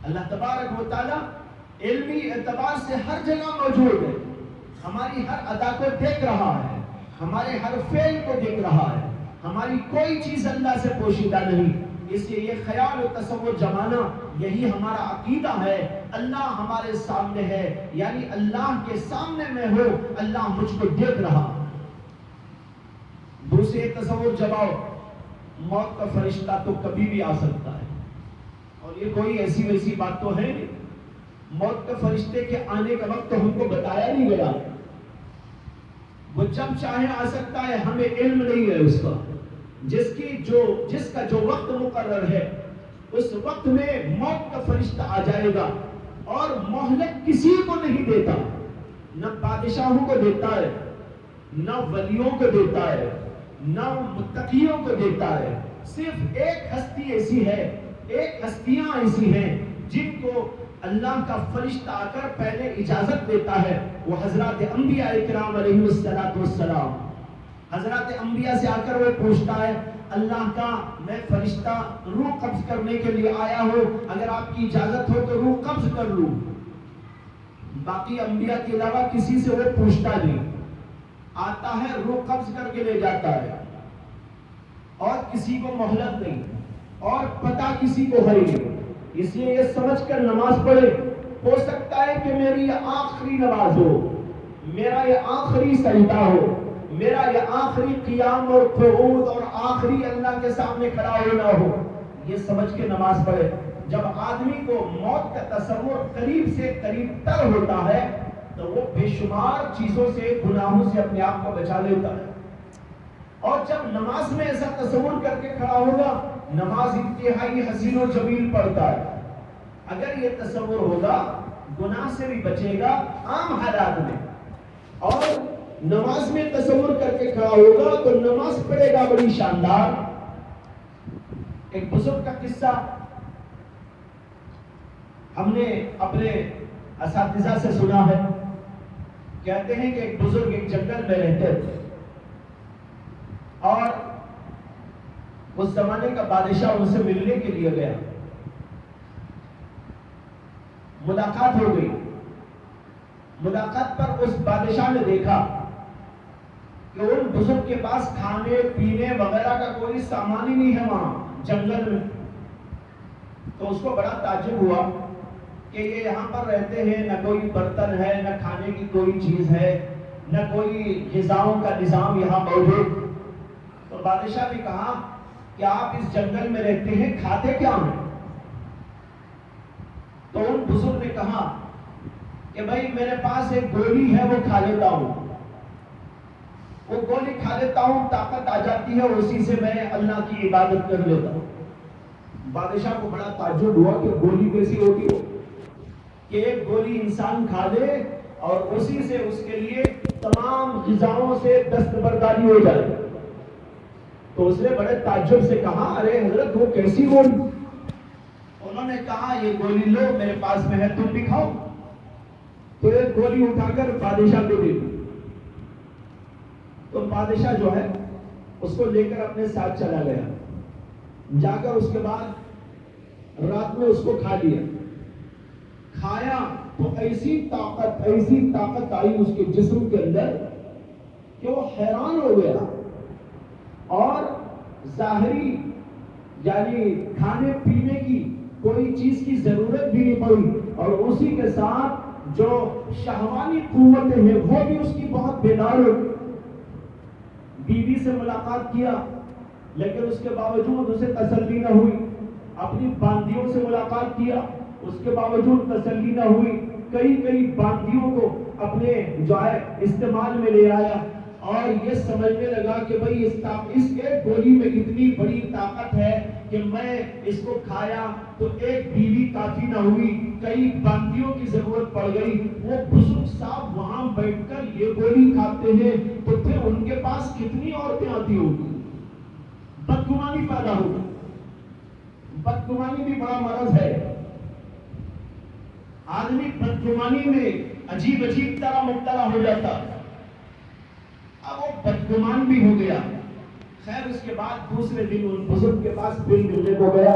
اللہ تبارک و تعالی علمی اعتبار سے ہر جگہ موجود ہے، ہماری ہر ادا کو دیکھ رہا ہے، ہمارے ہر فعل کو دیکھ رہا ہے، ہماری کوئی چیز اللہ سے پوشیدہ نہیں۔ اس لیے یہ خیال و تصور جمانا یہی ہمارا عقیدہ ہے، اللہ ہمارے سامنے ہے، یعنی اللہ کے سامنے میں ہو، اللہ مجھ کو دیکھ رہا۔ دوسرے تصور جماؤ، موت کا فرشتہ تو کبھی بھی آ سکتا ہے، اور یہ کوئی ایسی ویسی بات تو ہے نہیں۔ موت کے فرشتے کے آنے کا وقت تو ہم کو بتایا نہیں گیا، وہ جب چاہے آ سکتا ہے، ہمیں علم نہیں ہے اس کا۔ جس کا جو وقت مقرر ہے اس وقت میں موت کا فرشتہ آ جائے گا، اور مہلت کسی کو نہیں دیتا، نہ بادشاہوں کو دیتا ہے، نہ ولیوں کو دیتا ہے، نہ متقیوں کو دیتا ہے۔ صرف ایک ہستی ایسی ہے، ایک ہستیاں ایسی ہیں جن کو اللہ کا فرشتہ آ کر پہلے اجازت دیتا ہے، وہ حضرات انبیاء اکرام علیہ السلام۔ حضرات انبیاء سے آ کر وہ پوچھتا ہے، اللہ کا میں فرشتہ روح قبض کرنے کے لیے آیا ہوں، اگر آپ کی اجازت ہو تو روح قبض کر لوں۔ باقی انبیاء کے علاوہ کسی سے وہ پوچھتا نہیں، آتا ہے روح قبض کر کے لے جاتا ہے، اور کسی کو مہلت نہیں، اور پتہ کسی کو ہے نہیں۔ اس لیے یہ سمجھ کر نماز پڑھے، ہو سکتا ہے کہ میری یہ آخری نماز ہو، میرا یہ آخری سجدہ ہو، میرا یہ آخری قیام اور قعود اور آخری اللہ کے سامنے کھڑا ہونا ہو۔ یہ سمجھ کے نماز پڑھے۔ جب آدمی کو موت کا تصور قریب سے قریب تر ہوتا ہے تو وہ بے شمار چیزوں سے، گناہوں سے اپنے آپ کو بچا لیتا ہے، اور جب نماز میں ایسا تصور کر کے کھڑا ہوگا، نماز انتہائی حسین و جمیل پڑھتا ہے۔ اگر یہ تصور ہوگا گناہ سے بھی بچے گا عام حالات میں، اور نماز میں تصور کر کے کھڑا ہوگا تو نماز پڑھے گا بڑی شاندار۔ ایک بزرگ کا قصہ ہم نے اپنے اساتذہ سے سنا ہے، کہتے ہیں کہ ایک بزرگ ایک جنگل میں رہتے تھے، اور اس زمانے کا بادشاہ ان سے ملنے کے لیے گیا. ملاقات ہو گئی. ملاقات پر اس بادشاہ نے دیکھا کہ ان بزرگ کے پاس کھانے پینے وغیرہ کا کوئی سامان ہی نہیں ہے وہاں جنگل میں. تو اس کو بڑا تعجب ہوا کہ یہ یہاں پر رہتے ہیں, نہ کوئی برتن ہے, نہ کھانے کی کوئی چیز ہے, نہ کوئی غذاؤں کا نظام یہاں موجود. تو بادشاہ نے کہا کہ آپ اس جنگل میں رہتے ہیں, کھاتے کیا ہیں؟ تو ان بزرگ نے کہا کہ بھائی میرے پاس ایک گولی ہے, وہ کھا لیتا ہوں, وہ گولی کھا لیتا ہوں, طاقت آ جاتی ہے, اسی سے میں اللہ کی عبادت کر لیتا ہوں. بادشاہ کو بڑا تعجب ہوا کہ گولی کیسی ہوتی ہو کہ ایک گولی انسان کھا لے اور اسی سے اس کے لیے تمام غذاؤں سے دستبرداری ہو جائے. تو اس نے بڑے تعجب سے کہا ارے حضرت وہ کیسی گولی؟ انہوں نے کہا یہ گولی لو, میرے پاس میں ہے, تم بھی کھاؤ. تو ایک گولی اٹھا کر بادشاہ کو دے دی. تو بادشاہ جو ہے اس کو لے کر اپنے ساتھ چلا گیا. جا کر اس کے بعد رات میں اس کو کھا لیا. کھایا تو ایسی طاقت آئی اس کے جسم کے اندر کہ وہ حیران ہو گیا, اور ظاہری یعنی کھانے پینے کی کوئی چیز کی ضرورت بھی نہیں پڑی, اور اسی کے ساتھ جو شہوانی قوتیں ہیں وہ بھی اس کی بہت بیدار ہو. بیوی سے ملاقات کیا لیکن اس کے باوجود اسے تسلی نہ ہوئی. اپنی باندیوں سے ملاقات کیا, اس کے باوجود تسلی نہ ہوئی. کئی باندیوں کو اپنے جو ہے استعمال میں لے آیا, اور یہ سمجھنے لگا کہ بھئی اس ایک گولی میں اتنی بڑی طاقت ہے کہ میں اس کو کھایا تو ایک بیوی کافی نہ ہوئی, کئی باندیوں کی ضرورت پڑ گئی. وہ بزرگ صاحب وہاں بیٹھ کر یہ گولی کھاتے ہیں تو پھر ان کے پاس کتنی عورتیں آتی ہوگی. بدگمانی پیدا ہوگی. بدگمانی بھی بڑا مرض ہے. آدمی بدگمانی میں عجیب طرح مبتلا ہو جاتا. اب وہ بدگمان بھی ہو گیا. خیر اس کے بعد دوسرے دن ان بزرگ کے پاس بل ملنے کو گیا.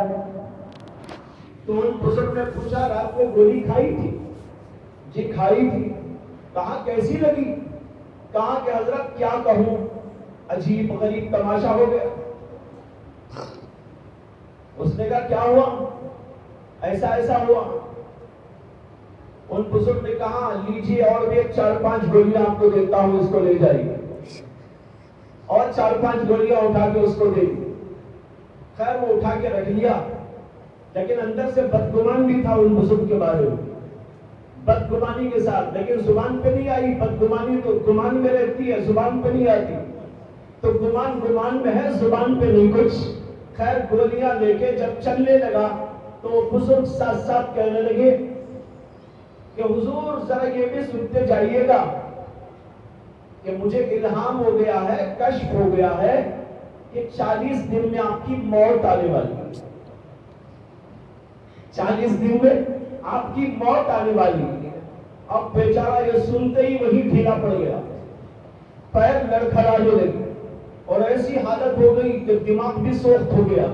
تو ان بزرگ نے پوچھا رات کو گولی کھائی تھی؟ جی کھائی تھی. کہا کیسی لگی؟ کہا کہ حضرت کیا کہوں, عجیب غریب تماشا ہو گیا. اس نے کہا کیا ہوا؟ ایسا ہوا. ان بزرگ نے کہا لیجیے اور بھی 4-5 گولیاں آپ کو دیتا ہوں, اس کو لے جائیے. اور 4-5 گولیاں اٹھا کے اس کو دے دی. خیر وہ اٹھا کے رکھ لیا, لیکن اندر سے بدگمان بھی تھا ان بزرگ کے بارے میں, بدگمانی کے ساتھ. لیکن زبان پہ نہیں آئی. بدگمانی تو گمان میں رہتی ہے, زبان پہ نہیں آتی. تو گمان میں ہے, زبان پہ نہیں کچھ. خیر گولیاں لے کے جب چلنے لگا تو بزرگ ساتھ کہنے لگے کہ حضور ذرا یہ بھی سنتے جائیے گا کہ مجھے الہام ہو گیا ہے, کشف ہو گیا ہے کہ 40 دن میں آپ کی موت آنے والی ہے. 40 دن میں آپ کی موت آنے والی ہے. اب بیچارہ یہ سنتے ہی وہی ڈھیلا پڑ گیا, پیر لڑکھڑانے لگے, اور ایسی حالت ہو گئی کہ دماغ بھی سوخت ہو گیا.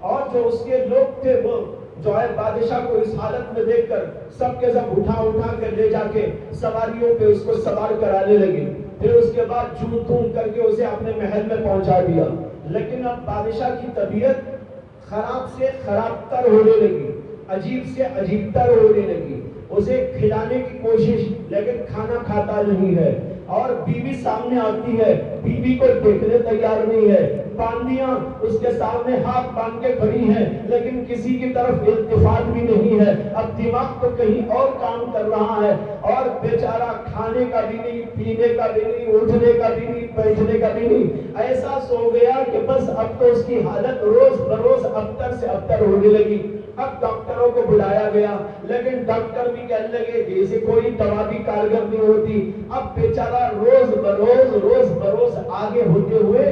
اور جو اس کے لوگ تھے وہ جو ہے بادشاہ کو اس حالت میں دیکھ کر سب کے سب اٹھا کر لے جا کے سواریوں پہ اس کو سوار کرانے لگے. پھر اس کے بعد چون کر کے اسے اپنے محل میں پہنچا دیا. لیکن اب بادشاہ کی طبیعت خراب سے خراب تر ہونے لگی, عجیب سے عجیب تر ہونے لگی. اسے کھلانے کی کوشش, لیکن کھانا کھاتا نہیں ہے. اور بیوی سامنے آتی ہے, بیوی کو دیکھنے تیار نہیں ہے. باندیاں اس کے سامنے ہاتھ باندھ کے کھڑی ہیں, لیکن کسی کی طرف التفات بھی نہیں ہے. اب دماغ تو کہیں اور کام کر رہا ہے, اور بیچارہ کھانے کا بھی نہیں, پینے کا بھی نہیں, اٹھنے کا بھی نہیں, بیٹھنے کا بھی نہیں. ایسا سو گیا کہ بس اب تو اس کی حالت روز بروز ابتر سے ابتر ہونے لگی. اب ڈاکٹروں کو بلایا گیا, لیکن ڈاکٹر بھی کہنے لگے کہ اسے کوئی دوا بھی کارگر نہیں ہوتی. اب بیچارہ روز بروز آگے ہوتے ہوئے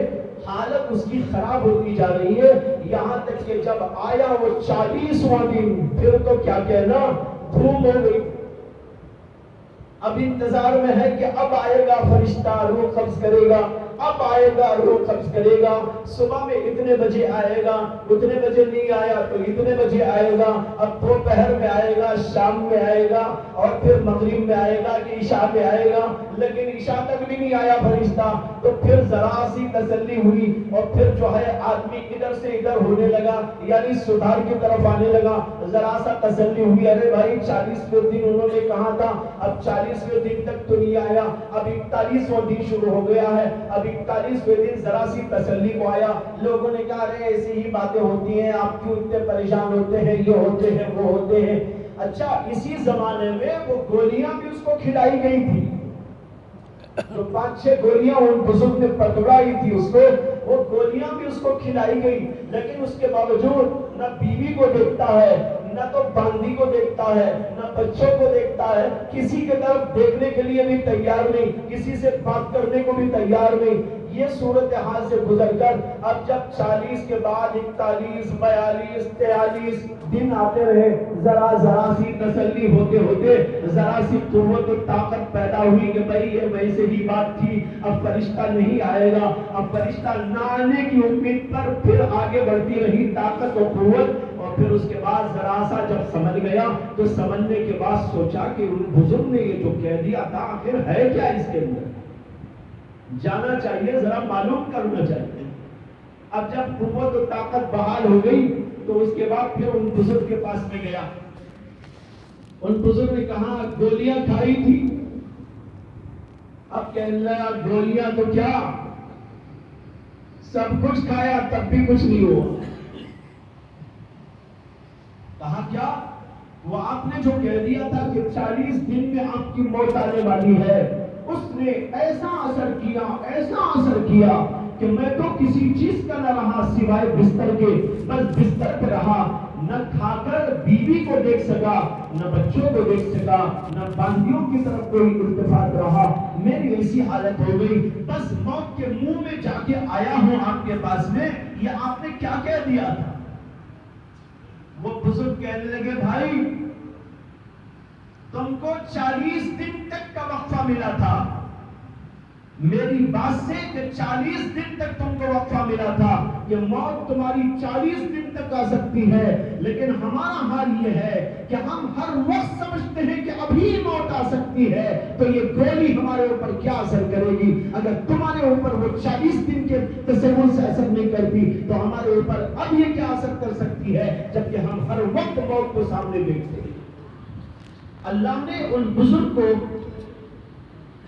حالت اس کی خراب ہوتی جا رہی ہے. یہاں تک کہ جب آیا وہ 40واں دن, پھر تو کیا کہنا, دھوم ہو گئی. اب انتظار میں ہے کہ اب آئے گا فرشتہ, روح قبض کرے گا. اب آئے گا روح قبض کرے گا، صبح میں اتنے بجے آئے گا، اتنے بجے نہیں آیا تو اتنے بجے آئے گا، اب دوپہر میں آئے گا، شام میں آئے گا، اور پھر مغرب میں آئے گا کہ عشاء میں آئے گا، لیکن عشاء تک بھی نہیں آیا فرشتہ، تو پھر ذرا سی تسلی ہوئی، اور پھر جو ہے آدمی ادھر سے ادھر ہونے لگا، یعنی سدھار کی طرف آنے لگا، ذرا سا تسلی ہوئی، ارے بھائی 40ویں دن انہوں نے کہا تھا، اب 40ویں دن تک تو نہیں آیا، اب 41واں دن شروع ہو گیا ہے، اب 41ویں دن ذرا سی تسلی کو آیا، لوگوں نے کہا ارے ایسی ہی باتیں ہوتی ہیں، آپ کیوں اتنے پریشان ہوتے ہیں، یہ ہوتے ہیں وہ ہوتے ہیں۔ اچھا اسی زمانے میں وہ گولیاں بھی اس کو کھلائی گئی تھی، جو 5-6 گولیاں ان بزرگ نے پکڑائی تھی اس کو، وہ گولیاں بھی اس کو کھلائی گئی، لیکن اس کے باوجود نہ بیوی کو دیکھتا ہے، نہ تو باندی کو دیکھتا ہے، نہ بچوں کو دیکھتا ہے، کسی کے طرف دیکھنے کے لیے بھی تیار نہیں، کسی سے بات کرنے کو بھی تیار نہیں۔ یہ صورتحال سے گزر کر اب جب 40 کے بعد 41، 42، 43 دن آتے رہے، ذرا سی تسلی ہوتے ہوتے ذرا سی قوت و طاقت پیدا ہوئی کہ بھئی یہ ویسے ہی بات تھی، اب فرشتہ نہیں آئے گا، اب فرشتہ نہ آنے کی امید پر پھر آگے بڑھتی رہی طاقت و قوت، اور پھر اس کے بعد ذرا سا جب سمجھ گیا تو سمجھنے کے بعد سوچا کہ ان بزرگ نے یہ جو کہہ دیا تھا آخر ہے کیا اس کے اندر، جانا چاہیے، ذرا معلوم کرنا چاہیے۔ اب جب قوت و طاقت بحال ہو گئی تو اس کے بعد پھر ان بزرگ کے پاس میں گیا، ان بزرگ نے کہا گولیاں کھائی تھی، اب کہنے لگا گولیاں تو کیا، سب کچھ کھایا تب بھی کچھ نہیں ہوا۔ کہا کیا، وہ آپ نے جو کہہ دیا تھا کہ 40 دن میں آپ کی موت آنے والی ہے، اس نے ایسا اثر کیا کہ میں تو کسی چیز کا نہ رہا سوائے بستر کے، بس بستر پہ رہا، نہ کھا کر بیوی کو دیکھ سکا، نہ بچوں کو دیکھ سکا، نہ باندیوں کی طرف کوئی التفات رہا، میری ایسی حالت ہو گئی، بس موت کے منہ میں جا کے آیا ہوں آپ کے پاس میں، یہ آپ نے کیا کہہ دیا تھا؟ وہ بزرگ کہنے لگے بھائی تم کو 40 دن تک کا وقفہ ملا تھا، میری بات سے کہ 40 دن تک تم کو وقفہ ملا تھا، یہ موت تمہاری 40 دن تک آ سکتی ہے، لیکن ہمارا حال یہ ہے کہ ہم ہر وقت سمجھتے ہیں کہ ابھی موت آ سکتی ہے، تو یہ گولی ہمارے اوپر کیا اثر کرے گی؟ اگر تمہارے اوپر وہ 40 دن کے تصور سے اثر نہیں کرتی تو ہمارے اوپر اب یہ کیا اثر کر سکتی ہے، جبکہ ہم ہر وقت موت کو سامنے دیکھتے ہیں۔ اللہ نے ان بزرگ کو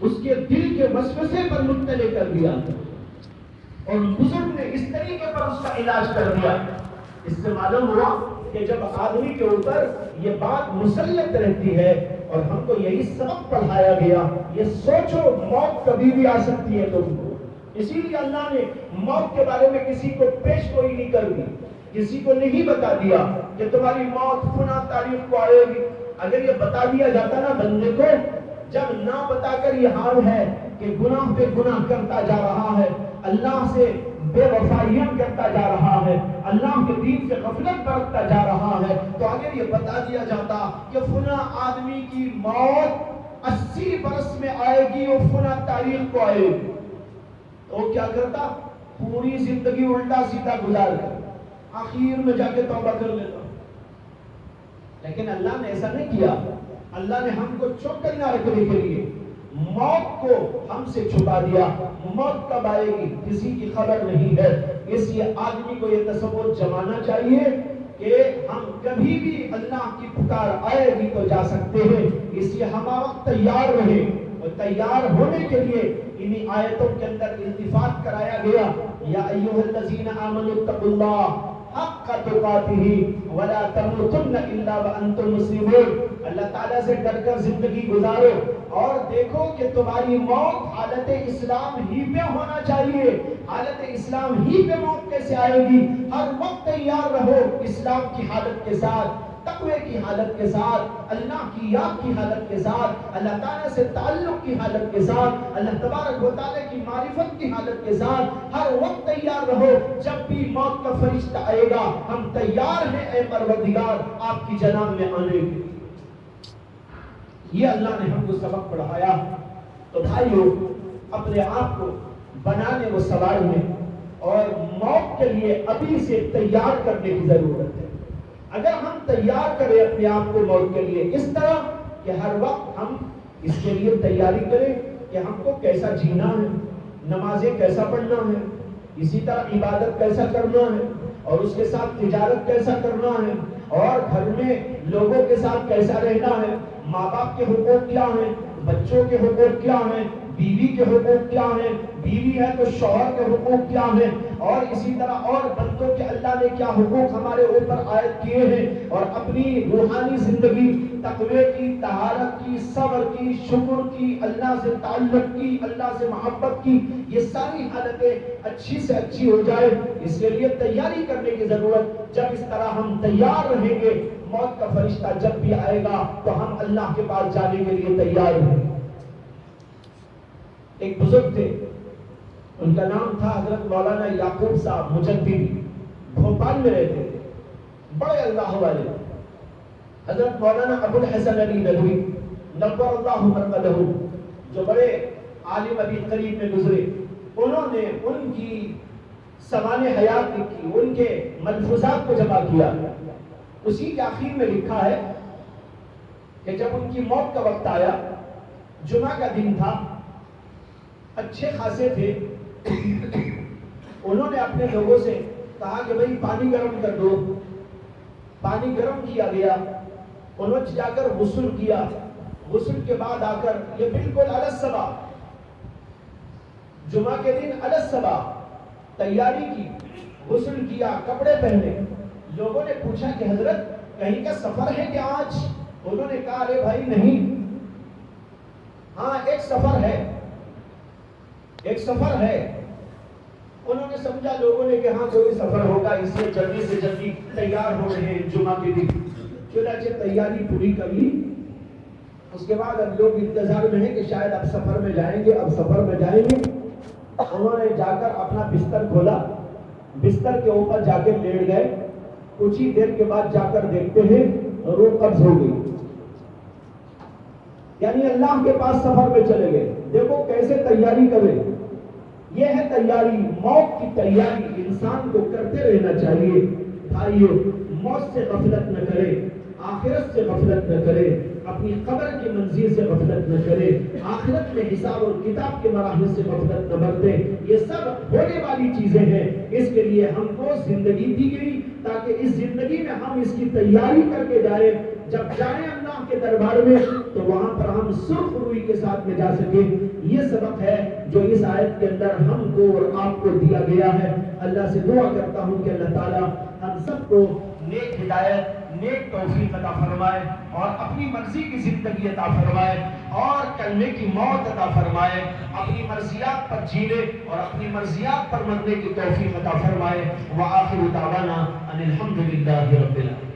اس کے دل کے وسوسے پر مطلع کر دیا اور بزرگ نے اس طریقے پر اس کا علاج کر دیا۔ اس سے معلوم ہوا کہ جب آدمی کے اوپر یہ بات مسلط رہتی ہے، اور ہم کو یہی سبق پڑھایا گیا، یہ سوچو موت کبھی بھی آ سکتی ہے تم کو، اسی لیے اللہ نے موت کے بارے میں کسی کو پیش گوئی نہیں کر دی، کسی کو نہیں بتا دیا کہ تمہاری موت فلاں تاریخ کو آئے گی۔ اگر یہ بتا دیا جاتا نا بندے کو، جب نہ بتا کر یہ حال ہے کہ گناہ پہ گناہ کرتا جا رہا ہے، اللہ سے بے وفائیاں کرتا جا رہا ہے، اللہ کے دین سے غفلت برتتا جا رہا ہے، تو اگر یہ بتا دیا جاتا کہ فلاں آدمی کی موت 80 برس میں آئے گی اور فلاں تاریخ کو آئے گی، تو وہ کیا کرتا؟ پوری زندگی الٹا سیدھا گزار کر آخر میں جا کے توبہ کر لیتا۔ لیکن اللہ نے ایسا نہیں کیا، اللہ نے ہم کو چوکنا رکھنے کے لیے موت کو ہم سے چھپا دیا۔ موت کب آئے گی کسی کی خبر نہیں ہے، اس لیے آدمی کو یہ تصور جمانا چاہیے کہ ہم کبھی بھی اللہ کی پکار آئے گی تو جا سکتے ہیں، اس لیے ہم وقت تیار رہیں، اور تیار ہونے کے لیے انہی آیتوں کے اندر التفات کرایا گیا، یا ایھا الذین آمنوا اتقوا اللہ حق تقاتہ ولا تموتن الا وانتم مسلمون۔ اللہ تعالیٰ سے ڈر کر زندگی گزارو اور دیکھو کہ تمہاری موت حالت اسلام ہی پہ ہونا چاہیے۔ حالت اسلام ہی پہ موت کیسے آئے گی؟ ہر وقت تیار رہو اسلام کی حالت کے ساتھ، تقوی کی حالت کے ساتھ، اللہ کی یاد کی حالت کے ساتھ، اللہ تعالیٰ سے تعلق کی حالت کے ساتھ، اللہ تبارک و تعالیٰ کی معرفت کی حالت کے ساتھ ہر وقت تیار رہو۔ جب بھی موت کا فرشتہ آئے گا ہم تیار ہیں اے پروردگار آپ کی جناب میں آنے کے۔ یہ اللہ نے ہم کو سبق پڑھایا۔ تو بھائیو اپنے آپ کو بنانے و سنوارنے اور موت کے لیے ابھی سے تیار کرنے کی ضرورت ہے۔ اگر ہم تیار کریں اپنے آپ کو موت کے لیے اس طرح کہ ہر وقت ہم اس کے لیے تیاری کریں کہ ہم کو کیسا جینا ہے، نمازیں کیسا پڑھنا ہے، اسی طرح عبادت کیسا کرنا ہے، اور اس کے ساتھ تجارت کیسا کرنا ہے، اور گھر میں لوگوں کے ساتھ کیسا رہنا ہے، ماں باپ کے حقوق کیا ہیں، بچوں کے حقوق کیا ہیں، بیوی کے حقوق کیا ہیں، بیوی ہے تو شوہر کے حقوق کیا ہیں، اور اسی طرح اور بندوں کے اللہ نے کیا حقوق ہمارے اوپر عائد کیے ہیں، اور اپنی روحانی زندگی تقوی کی، طہارت کی، صبر کی، شکر کی، اللہ سے تعلق کی، اللہ سے محبت کی، یہ ساری حالتیں اچھی سے اچھی ہو جائے، اس کے لیے تیاری کرنے کی ضرورت۔ جب اس طرح ہم تیار رہیں گے، موت کا فرشتہ جب بھی آئے گا تو ہم اللہ کے پاس جانے کے لیے تیار ہیں۔ ایک بزرگ تھے، ان کا نام تھا حضرت مولانا یعقوب صاحب مجددی، بھوپال میں رہتے تھے، بڑے اللہ والے۔ حضرت مولانا ابو الحسن علی ندوی نور اللہ مرقدہ، جو بڑے عالم ابھی قریب میں گزرے، انہوں نے ان کی سوانح حیات لکھی، ان کے ملفوظات کو جمع کیا۔ اسی کے آخر میں لکھا ہے کہ جب ان کی موت کا وقت آیا، جمعہ کا دن تھا، اچھے خاصے تھے، انہوں نے اپنے لوگوں سے کہا کہ بھئی پانی گرم کر دو۔ پانی گرم کیا گیا، انہوں نے جا کر غسل کیا، غسل کے بعد آ کر یہ بالکل علی الصبح، جمعہ کے دن علی الصبح تیاری کی، غسل کیا، کپڑے پہنے۔ لوگوں نے پوچھا کہ حضرت کہیں کا سفر ہے کہ آج؟ انہوں نے کہا ارے بھائی نہیں، ہاں ایک سفر ہے، ایک سفر ہے۔ انہوں نے سمجھا لوگوں نے کہ ہاں کوئی سفر ہوگا، اس لیے جلدی سے جلدی تیار ہو رہے ہیں جمعہ کے دن۔ چنانچہ تیاری پوری کر لی، اس کے بعد اب لوگ انتظار میں ہیں کہ شاید اب سفر میں جائیں گے، اب سفر میں جائیں گے۔ انہوں نے جا کر اپنا بستر کھولا، بستر کے اوپر جا کے لیٹ گئے۔ کچھ ہی دیر کے بعد جا کر دیکھتے ہیں روح قبض ہو گئی، یعنی اللہ کے پاس سفر میں چلے گئے۔ دیکھو کیسے تیاری کرے، یہ ہے تیاری، موت کی تیاری انسان کو کرتے رہنا چاہیے۔ بھائیو، موت سے غفلت نہ کرے، آخرت سے غفلت نہ کرے، اپنی قبر کی منزل سے غفلت نہ کرے، آخرت میں حساب اور کتاب کے مراحل سے غفلت نہ برتے۔ یہ سب ہونے والی چیزیں ہیں، اس کے لیے ہم کو زندگی دی گئی تاکہ اس زندگی میں ہم اس کی تیاری کر کے جائیں۔ جب جائیں اللہ کے دربار میں تو وہاں پر ہم سرخ روئی کے ساتھ میں جا سکیں۔ یہ سبق ہے جو اس آیت کے اندر ہم کو اور آپ کو دیا گیا ہے۔ اللہ سے دعا کرتا ہوں کہ اللہ تعالی ہم سب کو نیک ہدایت، نیک توفیق عطا فرمائے، اور اپنی مرضی کی زندگی عطا فرمائے، اور کلمے کی موت عطا فرمائے، اپنی مرضیات پر جینے اور اپنی مرضیات پر مرنے کی توفیق عطا فرمائے۔ وآخر دعوانا ان الحمد للہ رب العالمین۔